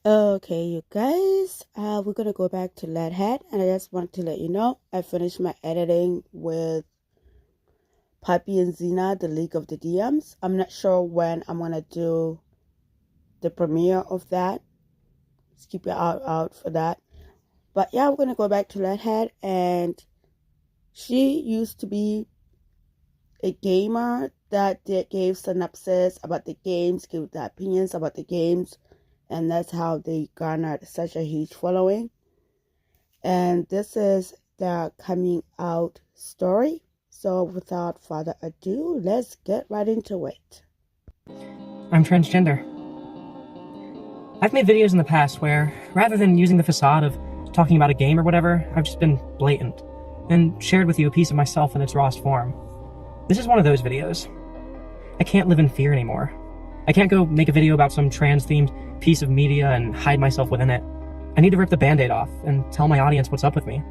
Okay, you guys, we're gonna go back to LeadHead, and I just want to let you know I finished my editing with Poppy and Zena, the League of the DMs. I'm not sure when I'm gonna do the premiere of that. Just keep your eye out for that. But yeah, we're gonna go back to LeadHead, and she used to be a gamer that gave synopsis about the games, gave the opinions about the games, and that's how they garnered such a huge following. And this is the coming out story. So without further ado, let's get right into it. I'm transgender. I've made videos in the past where, rather than using the facade of talking about a game or whatever, I've just been blatant and shared with you a piece of myself in its rawest form. This is one of those videos. I can't live in fear anymore. I can't go make a video about some trans-themed piece of media and hide myself within it. I need to rip the band-aid off and tell my audience what's up with me.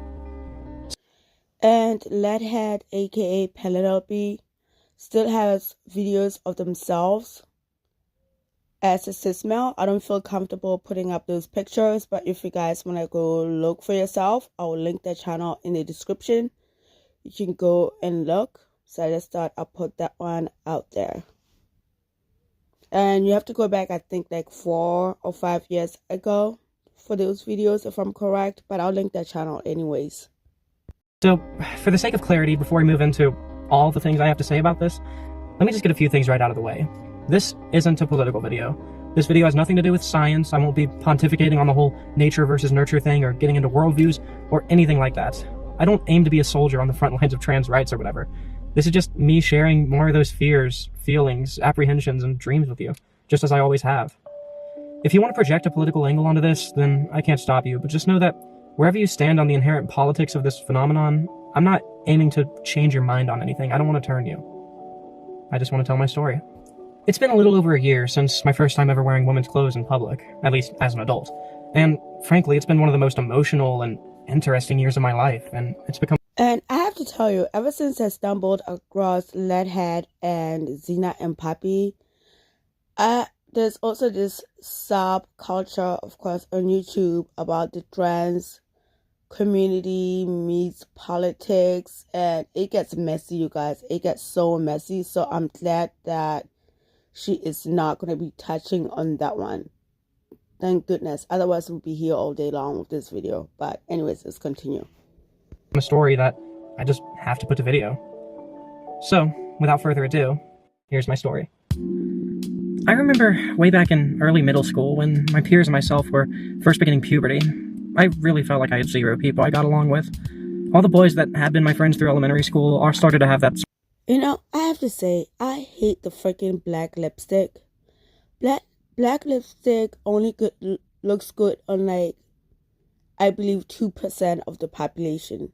And LeadHead, aka Penelope, still has videos of themselves as a cis male. I don't feel comfortable putting up those pictures, but if you guys want to go look for yourself, I will link the channel in the description. You can go and look. So I just thought I'll put that one out there. And you have to go back, I think, like 4 or 5 years ago for those videos, if I'm correct, but I'll link that channel anyways. So, for the sake of clarity, before we move into all the things I have to say about this, let me just get a few things right out of the way. This isn't a political video. This video has nothing to do with science. I won't be pontificating on the whole nature versus nurture thing or getting into worldviews or anything like that. I don't aim to be a soldier on the front lines of trans rights or whatever. This is just me sharing more of those fears, feelings, apprehensions, and dreams with you, just as I always have. If you want to project a political angle onto this, then I can't stop you, but just know that wherever you stand on the inherent politics of this phenomenon, I'm not aiming to change your mind on anything. I don't want to turn you. I just want to tell my story. It's been a little over a year since my first time ever wearing women's clothes in public, at least as an adult. And frankly, it's been one of the most emotional and interesting years of my life, and it's become... And I have to tell you, ever since I stumbled across LeadHead and Zena and Poppy, there's also this subculture, of course, on YouTube about the trans community meets politics, and it gets messy, you guys. It gets so messy. So I'm glad that she is not going to be touching on that one. Thank goodness. Otherwise, we'll be here all day long with this video. But anyways, let's continue. A story that I just have to put to video. So, without further ado, here's my story. I remember way back in early middle school when my peers and myself were first beginning puberty. I really felt like I had zero people I got along with. All the boys that had been my friends through elementary school all started to have that... You know, I have to say, I hate the freaking black lipstick. Black lipstick only looks good on, like, I believe 2% of the population.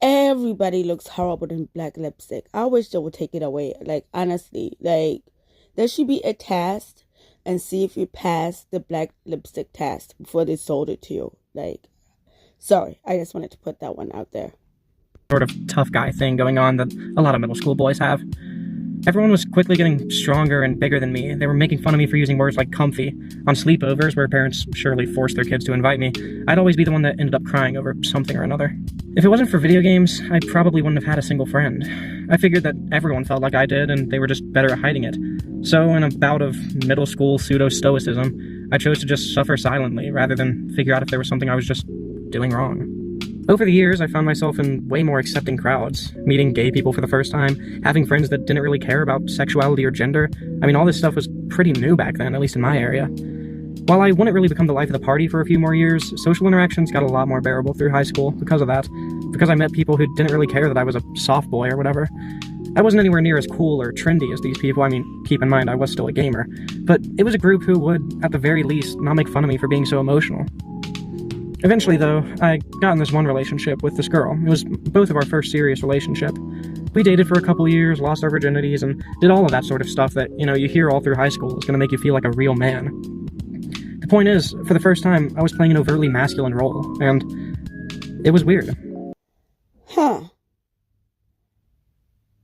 Everybody looks horrible in black lipstick. I wish they would take it away. Like, honestly, like, there should be a test and see if you pass the black lipstick test before they sold it to you. Like, sorry, I just wanted to put that one out there. Sort of tough guy thing going on that a lot of middle school boys have. Everyone was quickly getting stronger and bigger than me. They were making fun of me for using words like comfy. On sleepovers, where parents surely forced their kids to invite me, I'd always be the one that ended up crying over something or another. If it wasn't for video games, I probably wouldn't have had a single friend. I figured that everyone felt like I did, and they were just better at hiding it. So, in a bout of middle school pseudo-stoicism, I chose to just suffer silently, rather than figure out if there was something I was just doing wrong. Over the years, I found myself in way more accepting crowds, meeting gay people for the first time, having friends that didn't really care about sexuality or gender. I mean, all this stuff was pretty new back then, at least in my area. While I wouldn't really become the life of the party for a few more years, social interactions got a lot more bearable through high school because of that, because I met people who didn't really care that I was a soft boy or whatever. I wasn't anywhere near as cool or trendy as these people. I mean, keep in mind, I was still a gamer. But it was a group who would, at the very least, not make fun of me for being so emotional. Eventually, though, I got in this one relationship with this girl. It was both of our first serious relationship. We dated for a couple years, lost our virginities, and did all of that sort of stuff that, you hear all through high school is going to make you feel like a real man. The point is, for the first time, I was playing an overtly masculine role, and it was weird. Huh.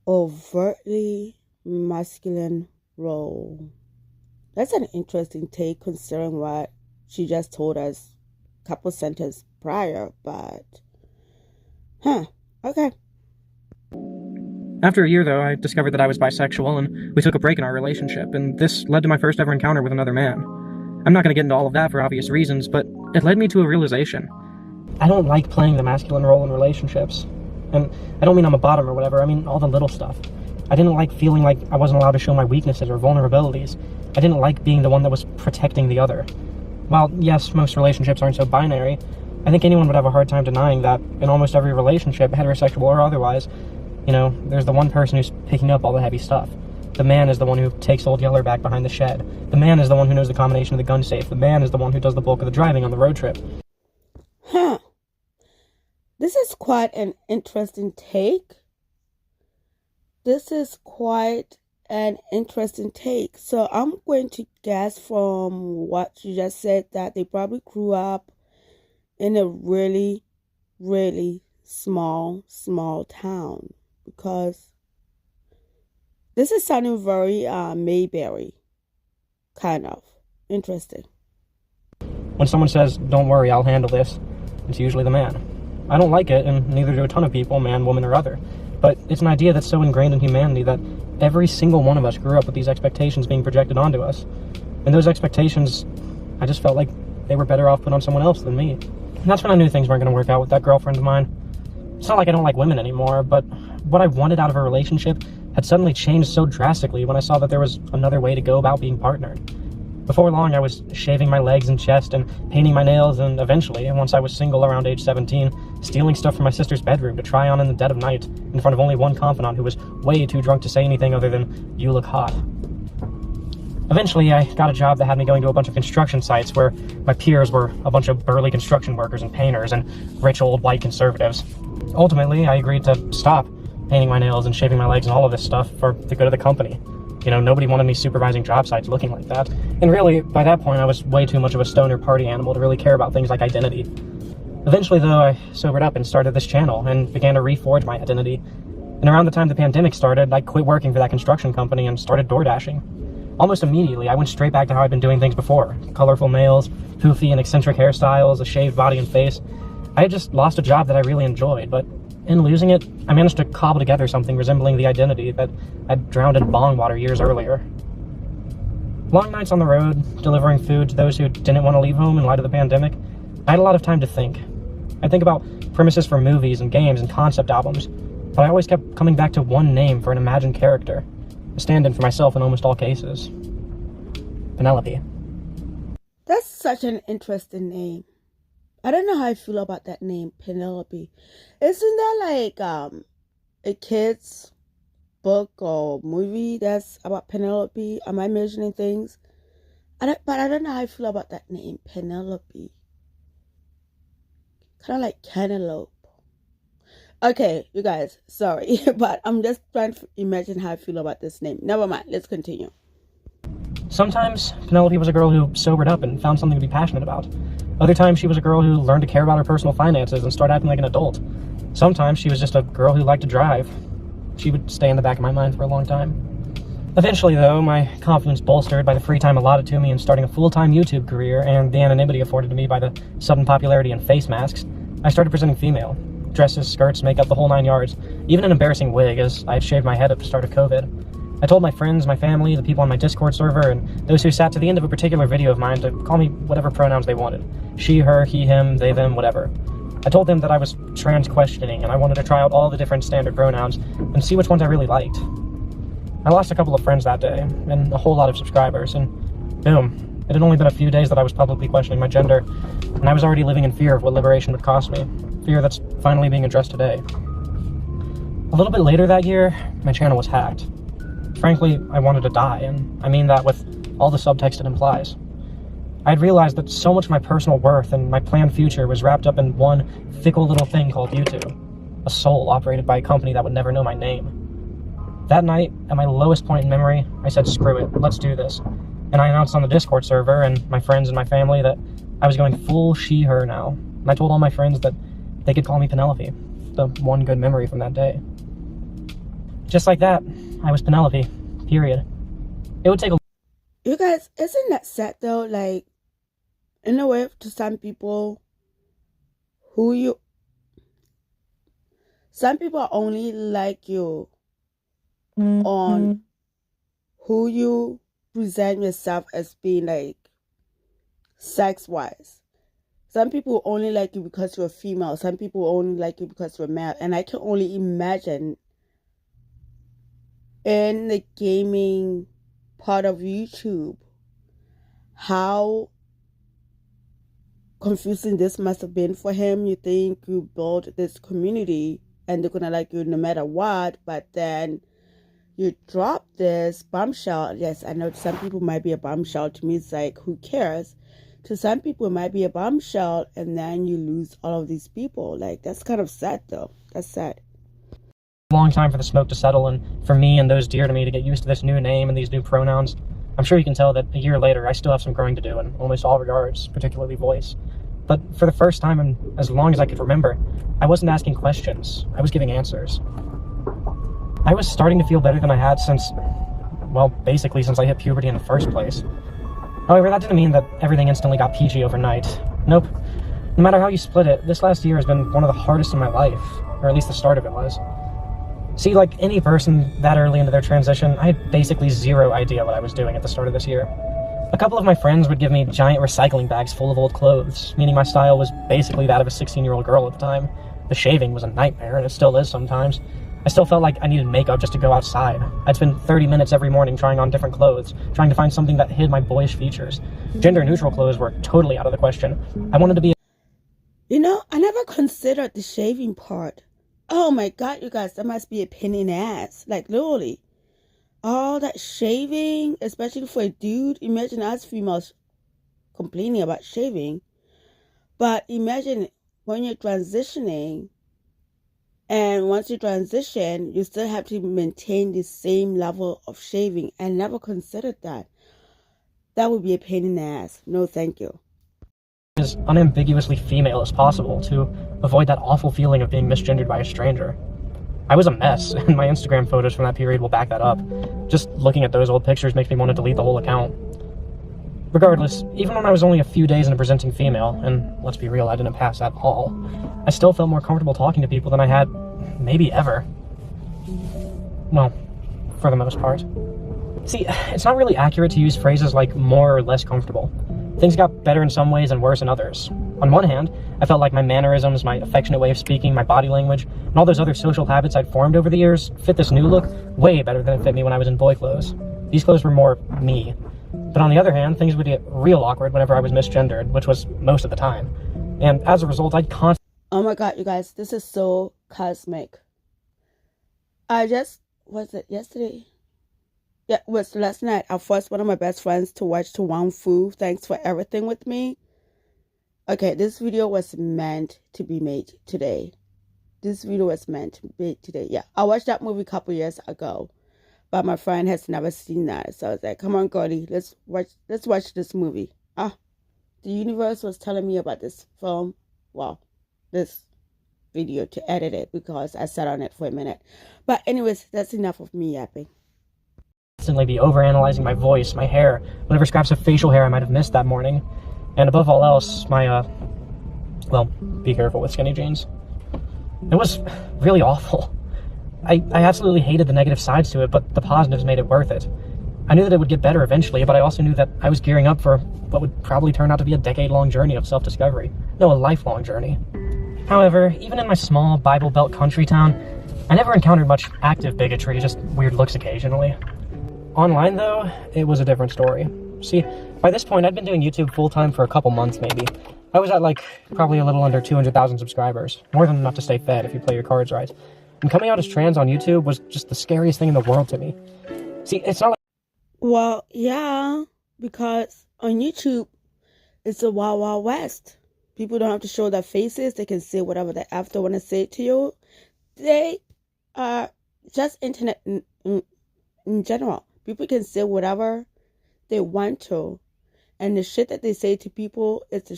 Overtly masculine role. That's an interesting take considering what she just told us a couple sentences prior, but okay. After a year, though, I discovered that I was bisexual, and we took a break in our relationship, and this led to my first ever encounter with another man. I'm not going to get into all of that for obvious reasons, but it led me to a realization. I don't like playing the masculine role in relationships. And I don't mean I'm a bottom or whatever, I mean all the little stuff. I didn't like feeling like I wasn't allowed to show my weaknesses or vulnerabilities. I didn't like being the one that was protecting the other. While, yes, most relationships aren't so binary, I think anyone would have a hard time denying that in almost every relationship, heterosexual or otherwise, there's the one person who's picking up all the heavy stuff. The man is the one who takes Old Yeller back behind the shed. The man is the one who knows the combination of the gun safe. The man is the one who does the bulk of the driving on the road trip. This is quite an interesting take. So I'm going to guess from what you just said that they probably grew up in a really, really small town, because this is sounding very Mayberry kind of interesting. When someone says, "Don't worry, I'll handle this," it's usually the man. I don't like it, and neither do a ton of people, man, woman, or other. But it's an idea that's so ingrained in humanity that every single one of us grew up with these expectations being projected onto us. And those expectations, I just felt like they were better off put on someone else than me. And that's when I knew things weren't going to work out with that girlfriend of mine. It's not like I don't like women anymore, but what I wanted out of a relationship had suddenly changed so drastically when I saw that there was another way to go about being partnered. Before long, I was shaving my legs and chest and painting my nails, and eventually, once I was single around age 17, stealing stuff from my sister's bedroom to try on in the dead of night in front of only one confidant who was way too drunk to say anything other than, "You look hot." Eventually, I got a job that had me going to a bunch of construction sites where my peers were a bunch of burly construction workers and painters and rich old white conservatives. Ultimately, I agreed to stop painting my nails and shaving my legs and all of this stuff for the good of the company. Nobody wanted me supervising job sites looking like that. And really, by that point, I was way too much of a stoner party animal to really care about things like identity. Eventually, though, I sobered up and started this channel and began to reforge my identity. And around the time the pandemic started, I quit working for that construction company and started door dashing. Almost immediately, I went straight back to how I'd been doing things before. Colorful nails, poofy and eccentric hairstyles, a shaved body and face. I had just lost a job that I really enjoyed, but in losing it, I managed to cobble together something resembling the identity that I'd drowned in bong water years earlier. Long nights on the road, delivering food to those who didn't want to leave home in light of the pandemic, I had a lot of time to think. I'd think about premises for movies and games and concept albums, but I always kept coming back to one name for an imagined character, a stand-in for myself in almost all cases. Penelope. That's such an interesting name. I don't know how I feel about that name, Penelope. Isn't that like a kid's book or movie that's about Penelope? Am I imagining things? But I don't know how I feel about that name, Penelope. Kind of like cantaloupe. Okay, you guys, sorry, but I'm just trying to imagine how I feel about this name. Never mind, let's continue. Sometimes Penelope was a girl who sobered up and found something to be passionate about. Other times she was a girl who learned to care about her personal finances and start acting like an adult. Sometimes she was just a girl who liked to drive. She would stay in the back of my mind for a long time. Eventually, though, my confidence bolstered by the free time allotted to me in starting a full-time YouTube career and the anonymity afforded to me by the sudden popularity in face masks, I started presenting female. Dresses, skirts, makeup, the whole 9 yards. Even an embarrassing wig, as I had shaved my head at the start of COVID. I told my friends, my family, the people on my Discord server, and those who sat to the end of a particular video of mine to call me whatever pronouns they wanted. She, her, he, him, they, them, whatever. I told them that I was trans-questioning, and I wanted to try out all the different standard pronouns and see which ones I really liked. I lost a couple of friends that day, and a whole lot of subscribers, and boom. It had only been a few days that I was publicly questioning my gender, and I was already living in fear of what liberation would cost me. Fear that's finally being addressed today. A little bit later that year, my channel was hacked. Frankly, I wanted to die, and I mean that with all the subtext it implies. I had realized that so much of my personal worth and my planned future was wrapped up in one fickle little thing called YouTube. A soul operated by a company that would never know my name. That night, at my lowest point in memory, I said, screw it, let's do this. And I announced on the Discord server and my friends and my family that I was going full she-her now. And I told all my friends that they could call me Penelope, the one good memory from that day. Just like that, I was Penelope, period. It would take a... You guys, isn't that sad though? Like, in a way, to some people, some people only like you on who you present yourself as being, like, sex-wise. Some people only like you because you're female. Some people only like you because you're male. And I can only imagine in the gaming part of YouTube how confusing this must have been for him. You think you build this community and they're gonna like you no matter what, but then you drop this bombshell. Yes, I know some people might be a bombshell. To me, it's like, who cares? To some people, it might be a bombshell, and then you lose all of these people. Like, that's kind of sad, though. That's sad. Long time for the smoke to settle, and for me and those dear to me to get used to this new name and these new pronouns. I'm sure you can tell that a year later, I still have some growing to do in almost all regards, particularly voice. But for the first time in as long as I could remember, I wasn't asking questions. I was giving answers. I was starting to feel better than I had since, well, basically since I hit puberty in the first place. However, that didn't mean that everything instantly got PG overnight. Nope. No matter how you split it, this last year has been one of the hardest in my life, or at least the start of it was. See, like any person that early into their transition, I had basically zero idea what I was doing at the start of this year. A couple of my friends would give me giant recycling bags full of old clothes, meaning my style was basically that of a 16-year-old girl at the time. The shaving was a nightmare, and it still is sometimes. I still felt like I needed makeup just to go outside. I'd spend 30 minutes every morning trying on different clothes, trying to find something that hid my boyish features. Gender-neutral clothes were totally out of the question. I wanted to be... You know, I never considered the shaving part. Oh my God, you guys, that must be a pain in the ass. Like, literally. All that shaving, especially for a dude. Imagine us females complaining about shaving. But imagine when you're transitioning, and once you transition, you still have to maintain the same level of shaving. I never considered that. That would be a pain in the ass. No, thank you. As unambiguously female as possible to avoid that awful feeling of being misgendered by a stranger. I was a mess, and my Instagram photos from that period will back that up. Just looking at those old pictures makes me want to delete the whole account. Regardless, even when I was only a few days into presenting female, and let's be real, I didn't pass at all, I still felt more comfortable talking to people than I had maybe ever. Well, for the most part. See, it's not really accurate to use phrases like more or less comfortable. Things got better in some ways and worse in others. On one hand, I felt like my mannerisms, my affectionate way of speaking, my body language, and all those other social habits I'd formed over the years fit this new look way better than it fit me when I was in boy clothes. These clothes were more me. But on the other hand, things would get real awkward whenever I was misgendered, which was most of the time. And as a result, I'd constantly... Oh my God, you guys, this is so cosmic. Was it yesterday? Yeah, it was last night. I forced one of my best friends to watch Wang Fu, Thanks for Everything with me. Okay, this video was meant to be made today. This video was meant to be made today. Yeah, I watched that movie a couple years ago, but my friend has never seen that. So I was like, come on, Gordy, let's watch this movie. The universe was telling me about this film. Well, this video to edit it because I sat on it for a minute. But anyways, that's enough of me yapping. Constantly be overanalyzing my voice, my hair, whatever scraps of facial hair I might have missed that morning. And above all else, well, be careful with skinny jeans. It was really awful. I absolutely hated the negative sides to it, but the positives made it worth it. I knew that it would get better eventually, but I also knew that I was gearing up for what would probably turn out to be a decade-long journey of self-discovery. No, a lifelong journey. However, even in my small Bible Belt country town, I never encountered much active bigotry, just weird looks occasionally. Online, though, it was a different story. See, by this point, I'd been doing YouTube full-time for a couple months, maybe. I was at, probably a little under 200,000 subscribers. More than enough to stay fed if you play your cards right. And coming out as trans on YouTube was just the scariest thing in the world to me. See, it's not like... Well, yeah, because on YouTube, it's a wild, wild west. People don't have to show their faces. They can say whatever they have to want to say to you. They are just internet in general. People can say whatever they want to. And the shit that they say to people is the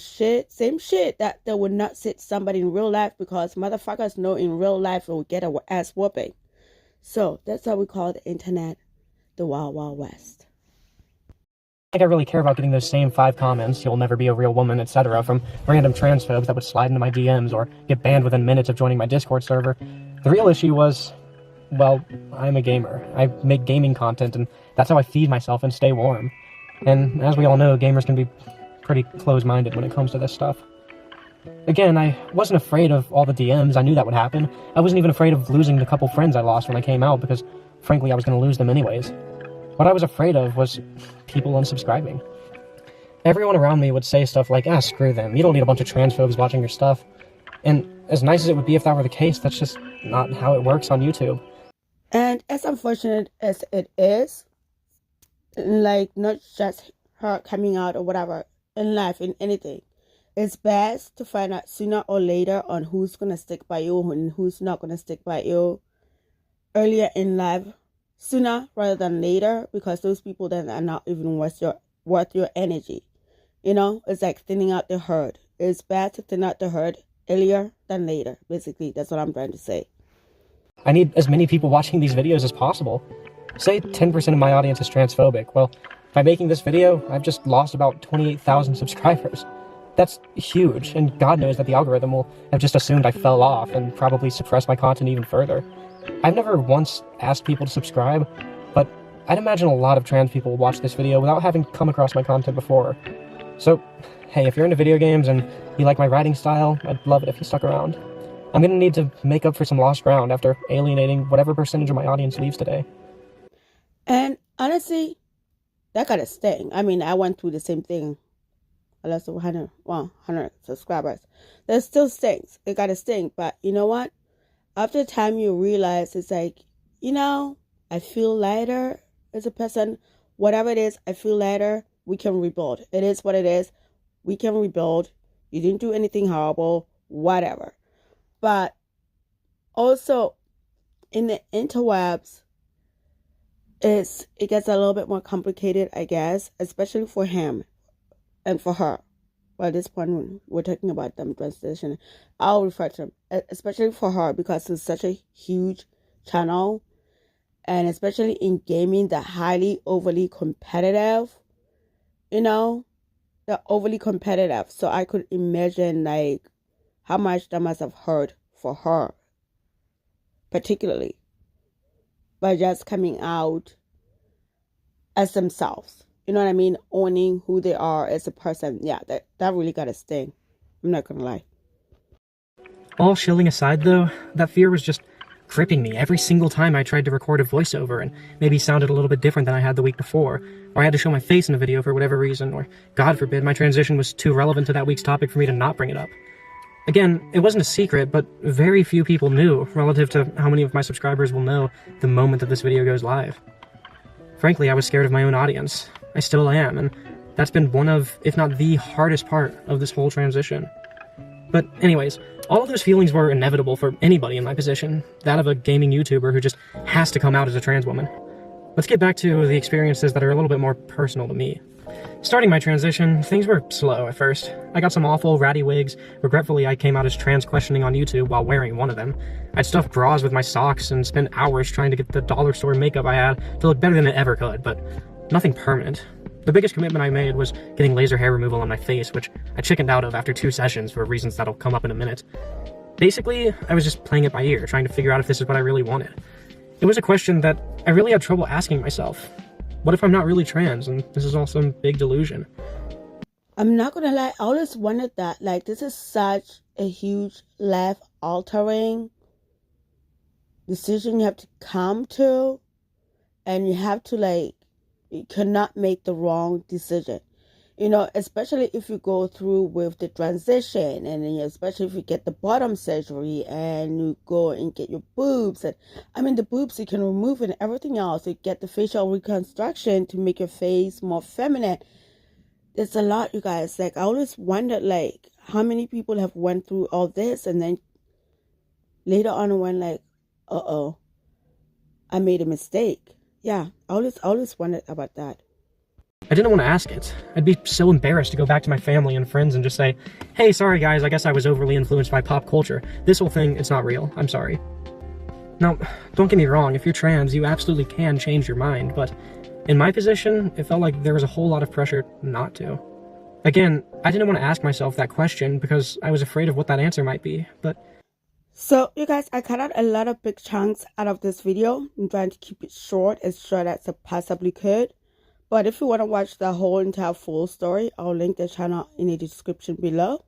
same shit that they would not say to somebody in real life, because motherfuckers know in real life it will get an ass whooping. So that's how we call the internet the Wild Wild West. think I really care about getting those same 5 comments, "you'll never be a real woman," etc. from random transphobes that would slide into my DMs or get banned within minutes of joining my Discord server. The real issue was, well, I'm a gamer. I make gaming content, and that's how I feed myself and stay warm. And as we all know, gamers can be pretty close-minded when it comes to this stuff. Again, I wasn't afraid of all the DMs. I knew that would happen. I wasn't even afraid of losing the couple friends I lost when I came out, because frankly I was going to lose them anyways. What I was afraid of was people unsubscribing. Everyone around me would say stuff like, screw them, you don't need a bunch of transphobes watching your stuff. And as nice as it would be if that were the case, that's just not how it works on YouTube. And as unfortunate as it is, like, not just her coming out or whatever, in life, in anything, it's best to find out sooner or later on who's going to stick by you and who's not going to stick by you earlier in life, sooner rather than later, because those people then are not even worth your energy. You know, it's like thinning out the herd. It's bad to thin out the herd earlier than later. Basically, that's what I'm trying to say. I need as many people watching these videos as possible. Say 10% of my audience is transphobic. Well, by making this video, I've just lost about 28,000 subscribers. That's huge, and God knows that the algorithm will have just assumed I fell off and probably suppressed my content even further. I've never once asked people to subscribe, but I'd imagine a lot of trans people will watch this video without having come across my content before. So, hey, if you're into video games and you like my writing style, I'd love it if you stuck around. I'm gonna need to make up for some lost ground after alienating whatever percentage of my audience leaves today. And honestly, that gotta sting. I mean, I went through the same thing. I lost 100 subscribers. That still stings. It gotta sting. But you know what? After time, you realize it's like, you know, I feel lighter as a person. Whatever it is, I feel lighter. We can rebuild. It is what it is. We can rebuild. You didn't do anything horrible. Whatever. But also, in the interwebs, it gets a little bit more complicated, I guess, especially for him and for her. Well, at this point, we're talking about them transition. I'll refer to them, especially for her, because it's such a huge channel, and especially in gaming, they're highly overly competitive. You know, they're overly competitive. So I could imagine like how much that must have hurt for her, particularly by just coming out as themselves. You know what I mean? Owning who they are as a person. Yeah, that really got to sting. I'm not going to lie. All shilling aside, though, that fear was just gripping me every single time I tried to record a voiceover and maybe sounded a little bit different than I had the week before, or I had to show my face in a video for whatever reason, or, God forbid, my transition was too relevant to that week's topic for me to not bring it up. Again, it wasn't a secret, but very few people knew, relative to how many of my subscribers will know the moment that this video goes live. Frankly, I was scared of my own audience. I still am, and that's been one of, if not the hardest part of this whole transition. But anyways, all of those feelings were inevitable for anybody in my position, that of a gaming YouTuber who just has to come out as a trans woman. Let's get back to the experiences that are a little bit more personal to me. Starting my transition, things were slow at first. I got some awful, ratty wigs. Regretfully, I came out as trans questioning on YouTube while wearing one of them. I'd stuff bras with my socks and spend hours trying to get the dollar store makeup I had to look better than it ever could, but nothing permanent. The biggest commitment I made was getting laser hair removal on my face, which I chickened out of after 2 sessions for reasons that'll come up in a minute. Basically, I was just playing it by ear, trying to figure out if this is what I really wanted. It was a question that I really had trouble asking myself. What if I'm not really trans and this is all some big delusion? I'm not gonna lie, I always wondered that. Like, this is such a huge life-altering decision you have to come to, and you have to, like, you cannot make the wrong decision. You know, especially if you go through with the transition, and then especially if you get the bottom surgery and you go and get your boobs. And I mean, the boobs you can remove and everything else. You get the facial reconstruction to make your face more feminine. There's a lot, you guys. Like, I always wondered, like, how many people have went through all this and then later on went like, uh-oh, I made a mistake. Yeah, I always wondered about that. I didn't want to ask it. I'd be so embarrassed to go back to my family and friends and just say, hey, sorry guys, I guess I was overly influenced by pop culture. This whole thing, it's not real. I'm sorry. Now, don't get me wrong, if you're trans, you absolutely can change your mind, but In my position, it felt like there was a whole lot of pressure not to. Again, I didn't want to ask myself that question because I was afraid of what that answer might be, but... So, you guys, I cut out a lot of big chunks out of this video. I'm trying to keep it short as short as I possibly could. But if you want to watch the whole entire full story, I'll link the channel in the description below.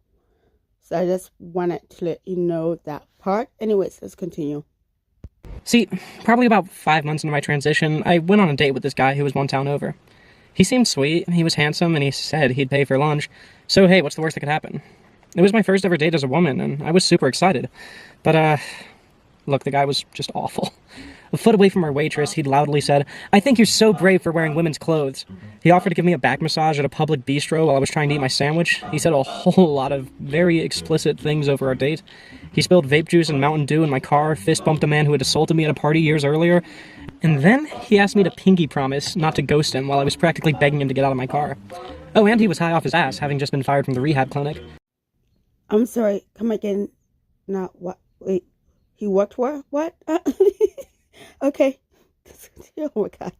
So I just wanted to let you know that part. Anyways, let's continue. See, probably about 5 months into my transition, I went on a date with this guy who was one town over. He seemed sweet, he was handsome, and he said he'd pay for lunch. So hey, what's the worst that could happen? It was my first ever date as a woman, and I was super excited. But, look, the guy was just awful. A foot away from our waitress, he loudly said, "I think you're so brave for wearing women's clothes." He offered to give me a back massage at a public bistro while I was trying to eat my sandwich. He said a whole lot of very explicit things over our date. He spilled vape juice and Mountain Dew in my car, fist bumped a man who had assaulted me at a party years earlier, and then he asked me to pinky promise not to ghost him while I was practically begging him to get out of my car. Oh, and he was high off his ass, having just been fired from the rehab clinic. I'm sorry, come again. Now, what? Wait, he worked where? What? Okay. Oh my god.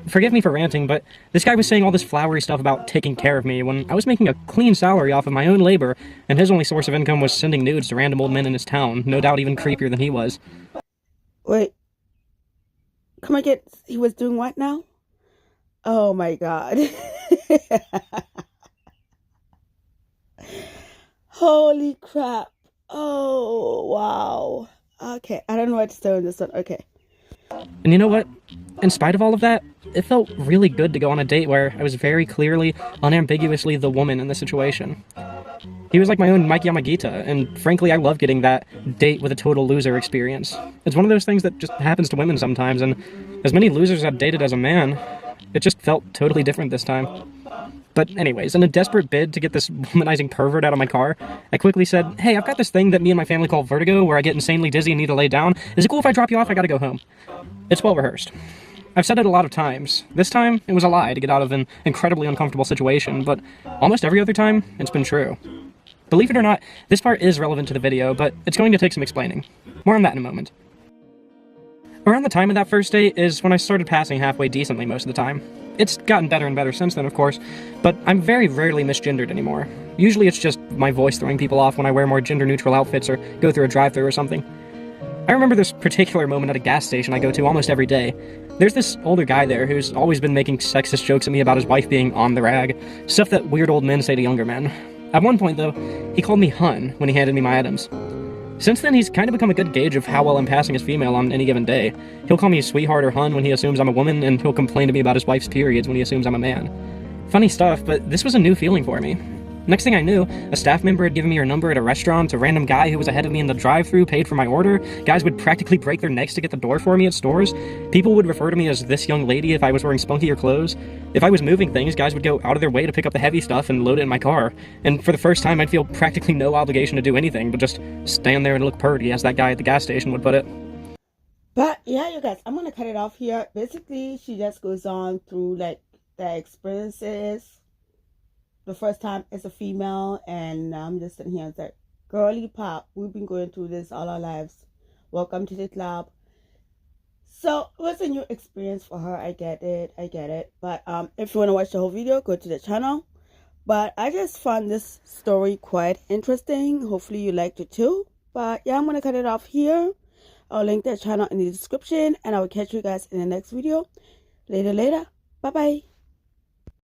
Forgive me for ranting, but this guy was saying all this flowery stuff about taking care of me when I was making a clean salary off of my own labor, and his only source of income was sending nudes to random old men in his town, no doubt even creepier than he was. Wait. Come again. He was doing what now? Oh my god. Holy crap. Oh, wow. Okay, I don't know what to say on this one. Okay. And you know what? In spite of all of that, it felt really good to go on a date where I was very clearly, unambiguously the woman in the situation. He was like my own Mike Yamagita, and frankly, I love getting that date with a total loser experience. It's one of those things that just happens to women sometimes, and as many losers I've dated as a man, it just felt totally different this time. But anyways, in a desperate bid to get this womanizing pervert out of my car, I quickly said, "Hey, I've got this thing that me and my family call vertigo, where I get insanely dizzy and need to lay down. Is it cool if I drop you off? I gotta go home." It's well rehearsed. I've said it a lot of times. This time, it was a lie to get out of an incredibly uncomfortable situation, but almost every other time, it's been true. Believe it or not, this part is relevant to the video, but it's going to take some explaining. More on that in a moment. Around the time of that first date is when I started passing halfway decently most of the time. It's gotten better and better since then, of course, but I'm very rarely misgendered anymore. Usually it's just my voice throwing people off when I wear more gender-neutral outfits or go through a drive-thru or something. I remember this particular moment at a gas station I go to almost every day. There's this older guy there who's always been making sexist jokes at me about his wife being on the rag, stuff that weird old men say to younger men. At one point, though, he called me hun when he handed me my items. Since then, he's kind of become a good gauge of how well I'm passing as female on any given day. He'll call me sweetheart or hun when he assumes I'm a woman, and he'll complain to me about his wife's periods when he assumes I'm a man. Funny stuff, but this was a new feeling for me. Next thing I knew, a staff member had given me her number at a restaurant, a random guy who was ahead of me in the drive-thru paid for my order, guys would practically break their necks to get the door for me at stores, people would refer to me as this young lady if I was wearing spunkier clothes. If I was moving things, guys would go out of their way to pick up the heavy stuff and load it in my car, and for the first time I'd feel practically no obligation to do anything but just stand there and look purty, as that guy at the gas station would put it. But yeah, you guys, I'm gonna cut it off here. Basically, she just goes on through like the experiences the first time as a female, and I'm just sitting here and say, girly pop, we've been going through this all our lives. Welcome to the club. So it was a new experience for her. I get it. But if you want to watch the whole video, go to the channel. But I just found this story quite interesting. Hopefully you liked it too. But yeah, I'm gonna cut it off here. I'll link the channel in the description, and I will catch you guys in the next video. Later. Bye bye.